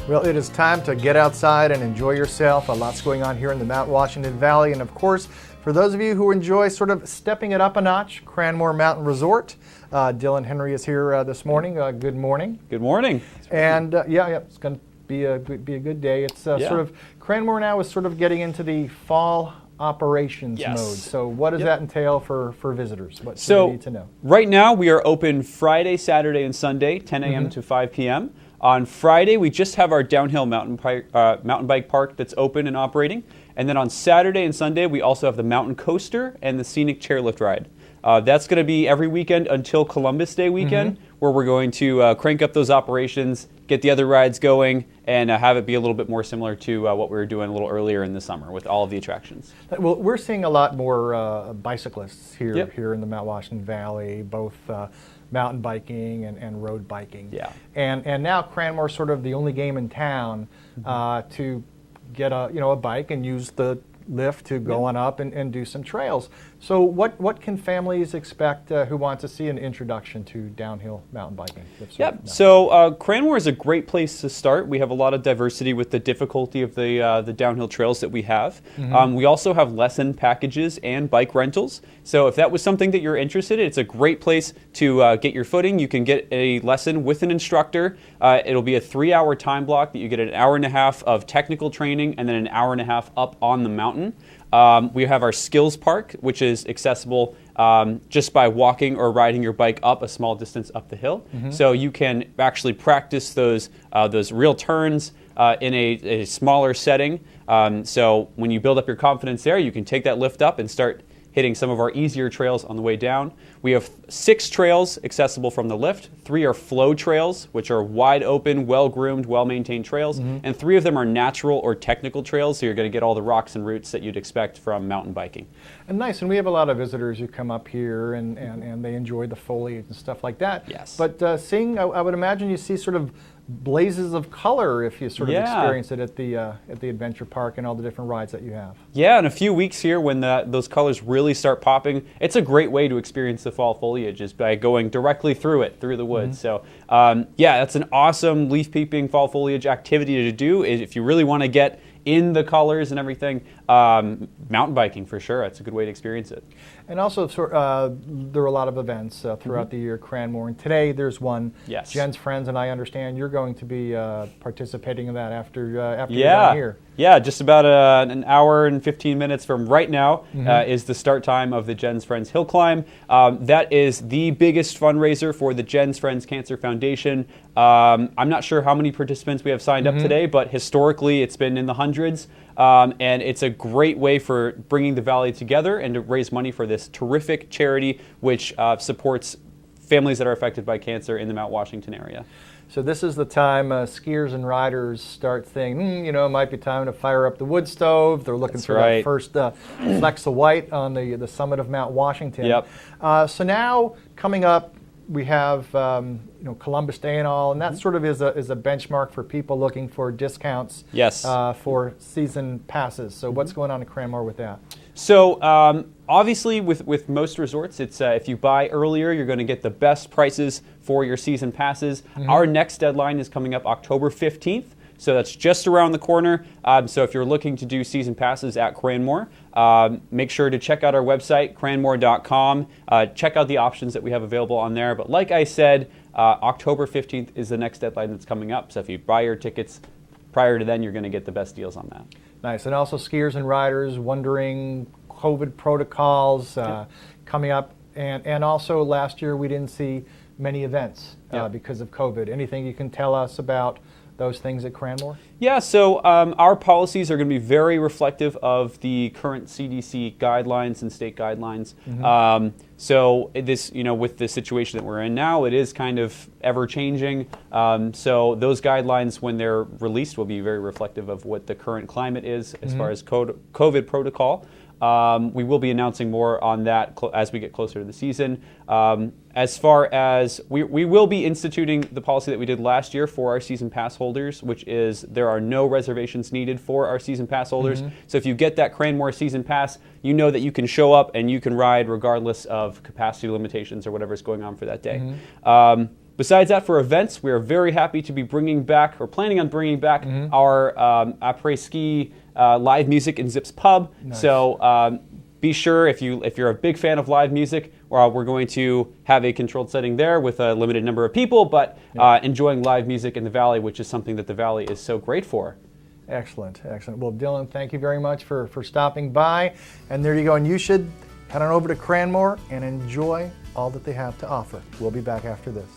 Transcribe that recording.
Well, it is time to get outside and enjoy yourself. A lot's going on here in the Mount Washington Valley. And of course, for those of you who enjoy sort of stepping it up a notch, Cranmore Mountain Resort. Dylan Henry is here this morning. Good morning. Good morning. And it's going to be a good day. It's sort of, Cranmore now is sort of getting into the fall operations mode. So what does that entail for visitors? What do they need to know? Right now we are open Friday, Saturday, and Sunday, 10 a.m. to 5 p.m. On Friday, we just have our downhill mountain bike park that's open and operating. And then on Saturday and Sunday, we also have the mountain coaster and the Scenic Chairlift ride. That's going to be every weekend until Columbus Day weekend, where we're going to crank up those operations, get the other rides going, and have it be a little bit more similar to what we were doing a little earlier in the summer with all of the attractions. Well, we're seeing a lot more bicyclists here in the Mount Washington Valley, both mountain biking and road biking. Yeah. And now Cranmore's sort of the only game in town to get a bike and use the lift to go on up and do some trails. So what can families expect who want to see an introduction to downhill mountain biking? So Cranmore is a great place to start. We have a lot of diversity with the difficulty of the downhill trails that we have. We also have lesson packages and bike rentals. So if that was something that you're interested in, it's a great place to get your footing. You can get a lesson with an instructor. It'll be a 3-hour time block that you get an hour and a half of technical training and then an hour and a half up on the mountain. We have our skills park, which is accessible just by walking or riding your bike up a small distance up the hill. So you can actually practice those real turns in a smaller setting. So when you build up your confidence there, you can take that lift up and start hitting some of our easier trails on the way down. We have 6 trails accessible from the lift. 3 are flow trails, which are wide open, well-groomed, well-maintained trails. And 3 of them are natural or technical trails, so you're going to get all the rocks and roots that you'd expect from mountain biking. And nice, and we have a lot of visitors who come up here and they enjoy the foliage and stuff like that. Yes. But seeing, I would imagine you see sort of blazes of color if you sort of experience it at the adventure park and all the different rides that you have. Yeah, in a few weeks here when those colors really start popping, it's a great way to experience the fall foliage is by going directly through the woods. So that's an awesome leaf peeping fall foliage activity to do if you really want to get in the colors and everything. Mountain biking for sure, that's a good way to experience it. And also there are a lot of events throughout the year, Cranmore, and today there's one, Jen's Friends, and I understand you're going to be participating in that after you're done here. Yeah, just about an hour and 15 minutes from right now is the start time of the Jen's Friends Hill Climb. That is the biggest fundraiser for the Jen's Friends Cancer Foundation. I'm not sure how many participants we have signed up today, but historically it's been in the hundreds. And it's a great way for bringing the Valley together and to raise money for this terrific charity which supports families that are affected by cancer in the Mount Washington area. So this is the time skiers and riders start thinking, it might be time to fire up the wood stove. They're looking for that first flecks of white on the summit of Mount Washington. So now coming up, we have Columbus Day and all, and that sort of is a benchmark for people looking for discounts for season passes. So what's going on in Cranmore with that? So obviously with most resorts, it's if you buy earlier, you're going to get the best prices for your season passes. Our next deadline is coming up October 15th. So that's just around the corner. So if you're looking to do season passes at Cranmore, make sure to check out our website, cranmore.com. Check out the options that we have available on there. But like I said, October 15th is the next deadline that's coming up. So if you buy your tickets prior to then, you're going to get the best deals on that. Nice. And also skiers and riders wondering COVID protocols coming up. And also last year we didn't see many events because of COVID. Anything you can tell us about those things at Cranmore? Yeah, so our policies are going to be very reflective of the current CDC guidelines and state guidelines. So this, with the situation that we're in now, it is kind of ever changing. So those guidelines, when they're released, will be very reflective of what the current climate is as far as COVID protocol. We will be announcing more on that as we get closer to the season. As far as we will be instituting the policy that we did last year for our season pass holders, which is there are no reservations needed for our season pass holders. So if you get that Cranmore season pass, you know that you can show up and you can ride regardless of capacity limitations or whatever is going on for that day. Besides that, for events, we are very happy to be bringing back, or planning on bringing back, our après-ski live music in Zip's Pub. Nice. So be sure, if you're a big fan of live music, we're going to have a controlled setting there with a limited number of people, but enjoying live music in the Valley, which is something that the Valley is so great for. Excellent, excellent. Well, Dylan, thank you very much for stopping by. And there you go. And you should head on over to Cranmore and enjoy all that they have to offer. We'll be back after this.